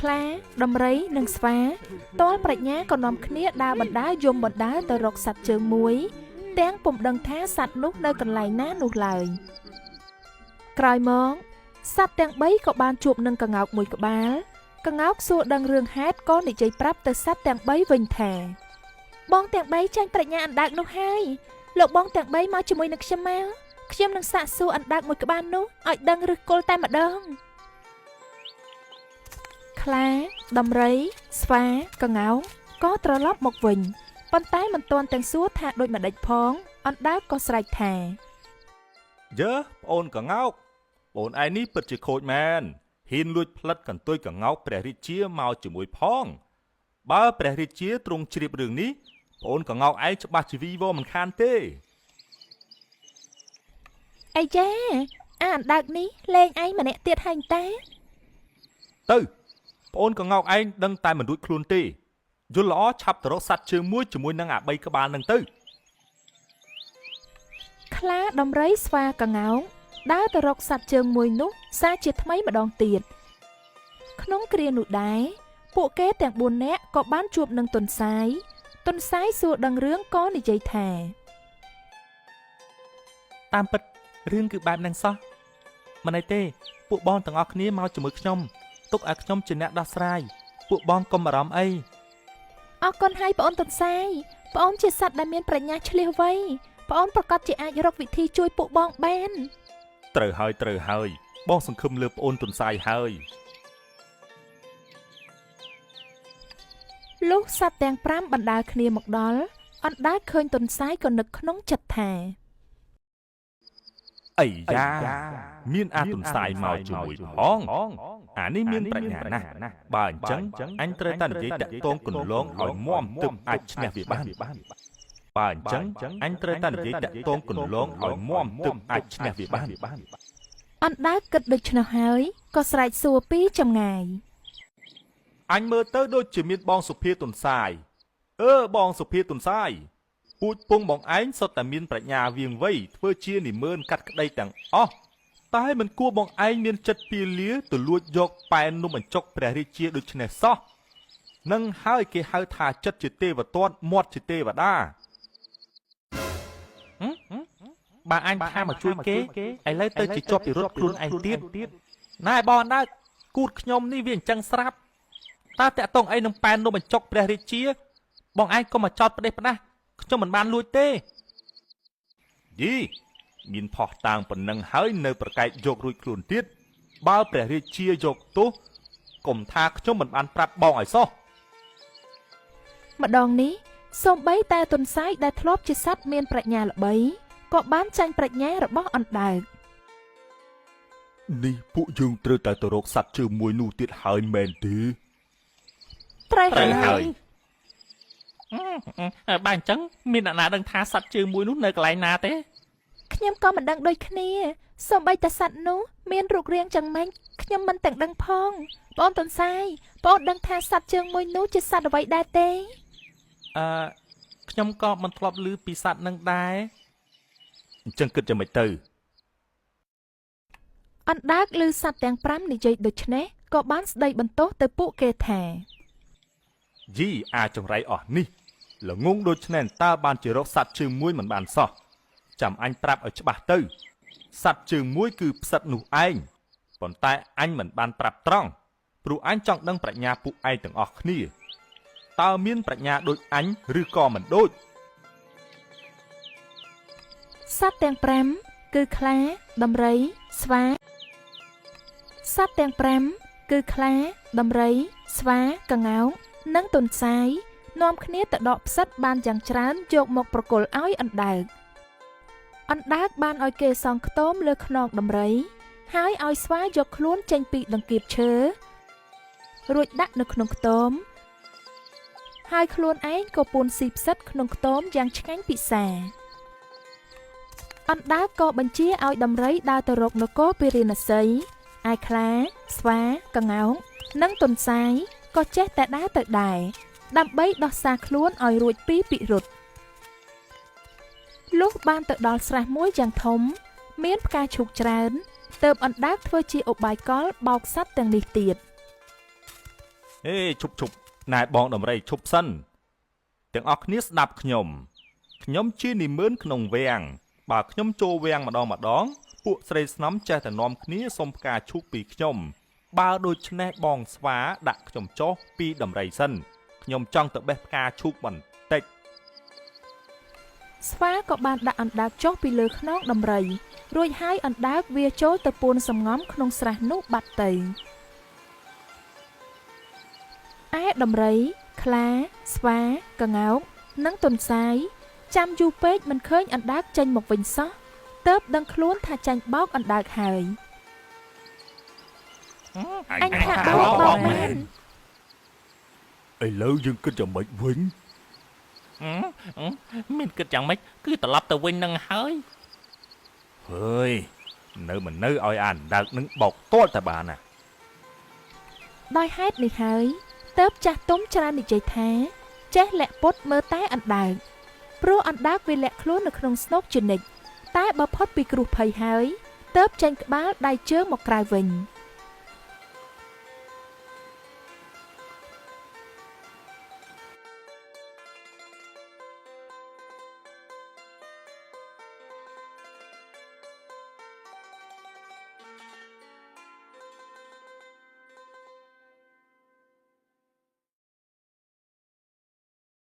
ខ្លាដំរីនិងស្វាទាល់ប្រាជ្ញាក៏នាំគ្នាដើរបណ្ដើរយំបណ្ដើរទៅរកសត្វជើងមួយទាំងពុំដឹងថាសត្វនោះនៅកន្លែងណានោះឡើយក្រោយមកសត្វទាំង3ក៏បានជួបនឹងក្ងោកមួយក្បាលក្ងោកសួរដឹងរឿងហេតុក៏និយាយប្រាប់ទៅសត្វទាំង3វិញថាបងទាំង3ចាញ់ប្រាជ្ញាអណ្ដើកនោះហើយលោកបងទាំង3មកជាមួយនឹងខ្ញុំមកខ្ញុំនឹងសាកសួរអណ្ដើកមួយក្បាលនោះឲ្យដឹងឫសគល់តែម្ដងខ្លាដំរីស្វាក្ងោកក៏ត្រឡប់មកវិញប៉ុន្តែមិនទាន់ទាំងសួរថាដូចម្ដេចផងអណ្ដើកក៏ស្រែកថាយើប្អូនក្ងោកប្អូនឯនេះពិតជាខូចមែនហ៊ានលួចផ្លិតកន្ទុយក្ងោកព្រះរាជាមកជាមួយផងបើព្រះរាជាទ្រង់ជ្រាបរឿងនេះប្អូនក្ងោកឯងច្បាស់ជាវីវមិនខានទេអីចាអាអណ្ដើកនេះលេងឯងម្នាក់ទៀតហើយតាទៅប្អូនក្ងោកឯងដឹងតែមិនរួចខ្លួនទេយល់ល្អឆាប់ទៅរកសត្វជើងមួយជាមួយនឹងអា3ក្បាលនឹងទៅខ្លាដំរីស្វាក្ងោកដើរទៅរកសត្វជើងមួយនោះសារជាថ្មីម្ដងទៀតក្នុងគ្រានោះដែរពួកគេទាំង4នាក់ក៏បានជួបនឹងទុនសាយសួរដឹងរឿងក៏និយាយថាតាមពិតរឿងគឺបែបហ្នឹងសោះមិនអីទេពួកបងទាំងអស់គ្នាមកជាមួយខ្ញុំទុកឲ្យខ្ញុំជាអ្នកដោះស្រាយពួកបងកុំបារម្ភអីអរគុណហើយប្អូនទុនសាយប្អូនជាសត្វដែលមានប្រាជ្ញាឆ្លៀសវៃប្អូនប្រកាសជាអាចរកវិធីជួយពួកបងបានត្រូវហើយបងសង្ឃឹមលើប្អូនទុនសាយហើយលុះសត្វទាំង5បណ្ដើរគ្នាមកដល់អណ្ដើកឃើញទុនសាយក៏នឹកក្នុងចិត្តថាអីយ៉ាមានអាទុនសាយមកជាមួយផងអានេះមានប្រាជ្ញាណាស់បើអញ្ចឹងអញត្រូវតែនិយាយតាក់ទងគន្លងឲ្យមាំទើបអាចឈ្នះវាបានបើអញ្ចឹងអញត្រូវតែនិយាយតាក់ទងគន្លងឲ្យមាំទើបអាចឈ្នះវាបានអណ្ដើកគិតដូច្នោះហើយក៏ស្រែកសួរពីចម្ងាយអញមើលទៅដូចជាមានបងសុភាទុនសាយបងសុភាទុនសាយពូជពងបងឯងសុទ្ធតែមានប្រាជ្ញាវៀងវៃធ្វើជានិមឺនកាត់ក្តីទាំងអស់តែមិនគួរបងឯងមានចិត្តពៀលាទៅលួចយកប៉ែននំបញ្ចុកព្រះរាជាដូចនេះសោះនឹងហើយគេហៅថាចិត្តជាទេវទត្តមាត់ជាទេវតាបើអញថាមកជួយគេឥឡូវទៅជាជាប់ពិរុទ្ធខ្លួនឯងទៀតណែបងអណ្ដើកគូតខ្ញុំនេះវាអញ្ចឹងស្រាប់តើតាក់តងអីនឹងប៉ែននំបញ្ចុកព្រះរាជាបងឯងកុំមកចោតផ្ដេសផ្ដាស់ខ្ញុំមិនបានលួចទេយីមានផោះតាងប៉ុណ្ណឹងហើយនៅប្រកែកយករួចខ្លួនទៀតបើព្រះរាជាយកទោសកុំថាខ្ញុំមិនបានប្រាប់បងឲ្យសោះម្ដងនេះសូម្បីតែទុនសាយដែលធ្លាប់ជាសត្វមានប្រាជ្ញាល្បីក៏បានចាញ់ប្រាជ្ញារបស់អណ្ដើកនេះពួកយើងត្រូវតែទៅរកសត្វជើងមួយនោះទៀតហើយមែនទេត្រូវហើយបើអញ្ចឹងមានអ្នកណាដឹងថាសត្វជើងមួយនោះនៅកន្លែងណាទេខ្ញុំក៏មិនដឹងដូចគ្នាសូម្បីតែសត្វនោះមានរូបរាងយ៉ាងម៉េចខ្ញុំមិនទាំងដឹងផងបងទុនសាយបងដឹងថាសត្វជើងមួយនោះជាសត្វអ្វីដែរទេខ្ញុំក៏មិនធ្លាប់ឮពីសត្វនឹងដែរអញ្ចឹងគិតយ៉ាងម៉េចទៅអណ្ដើកឮសត្វទាំង5និយាយដូច្នេះក៏បានស្ដីបន្ទោសទៅពួកគេថាយីអាចង្រៃអស់នេះល្ងងដូចឆ្នេះតើបានជារកសត្វជើងមួយមិនបានសោះចាំអញប្រាប់ឲ្យច្បាស់ទៅសត្វជើងមួយគឺផ្សិតនោះឯងប៉ុន្តែអញមិនបានប្រាប់ត្រង់ព្រោះអញចង់ដឹងប្រាជ្ញាពួកឯងទាំងអស់គ្នាតើមានប្រាជ្ញាដូចអញឬក៏មិនដូចសត្វទាំង5គឺខ្លាដំរីស្វាសត្វទាំង5គឺខ្លាដំរីស្វាក្ងោកនិងទុនសាយនាំគ្នាទៅដកផ្សិតបានយ៉ាងច្រើនយកមកប្រគល់ឲ្យអណ្ដើកបានឲ្យគេសងខ្ទមលើខ្នងដំរីហើយឲ្យស្វាយកខ្លួនចេញពីដង្កៀបឈើរួចដាក់នៅក្នុងខ្ទមហើយខ្លួនឯងក៏ពួនស៊ីផ្សិតក្នុងខ្ទមយ៉ាងឆ្ងាញ់ពិសាអណ្ដើកក៏បញ្ជាឲ្យដំរីដើរទៅរកនគរពារាណសីឯខ្លាស្វាក្ងោកនិងទុនសាយក៏ចេះតែដើរទៅដែរដើម្បីដោះសារខ្លួនឲ្យរួចពីពិរុទ្ធលុះបានទៅដល់ស្រះមួយយ៉ាងធំមានផ្កាឈូកច្រើនទើបអណ្ដើកធ្វើជាឧបាយកលបោកសត្វទាំងនេះទៀត ហេឈប់ណែបងដំរីឈប់សិនទាំងអស់គ្នាស្ដាប់ខ្ញុំជានិមឺនក្នុងវាំងបើខ្ញុំចូលវាំងម្ដងពួកស្រីស្នំចេះតែនាំគ្នាសុំផ្កាឈូកពីខ្ញុំបើដូច្នេះបងស្វាដាក់ខ្ញុំចុះពីដំរីសិនខ្ញុំចង់ទៅបេះផ្កាឈូកបន្តិច ស្វាក៏បានដាក់អណ្ដើកចុះពីលើខ្នងដំរីរួចហើយអណ្ដើកវាចូលទៅពួនសំងំក្នុងស្រះនោះបាត់ទៅឯដំរីខ្លាស្វាក្ងោកនិងទន្សាយចាំយូរពេកមិនឃើញអណ្ដើកចេញមកវិញសោះទើបដឹងខ្លួនថាចាញ់បោកអណ្ដើកហើយអញថាបោកមែន ឥឡូវយើងគិតយ៉ាងម៉េចវិញ មានគិតយ៉ាងម៉េចគឺត្រឡប់ទៅវិញនឹងហើយហើយនៅមិននៅឲ្យអានដើកនឹងបោកទាល់តែបានណា ដោយហេតុនេះហើយទើបចាស់ទុំច្រើននិយាយថាចេះលាក់ពុតមើលតែអណ្ដើកព្រោះអណ្ដើកវាលាក់ខ្លួននៅក្នុងស្នូកជានិច្ចតែបើផុតពីគ្រោះភ័យហើយទើបចេញក្បាលដៃជើងមកក្រៅវិញ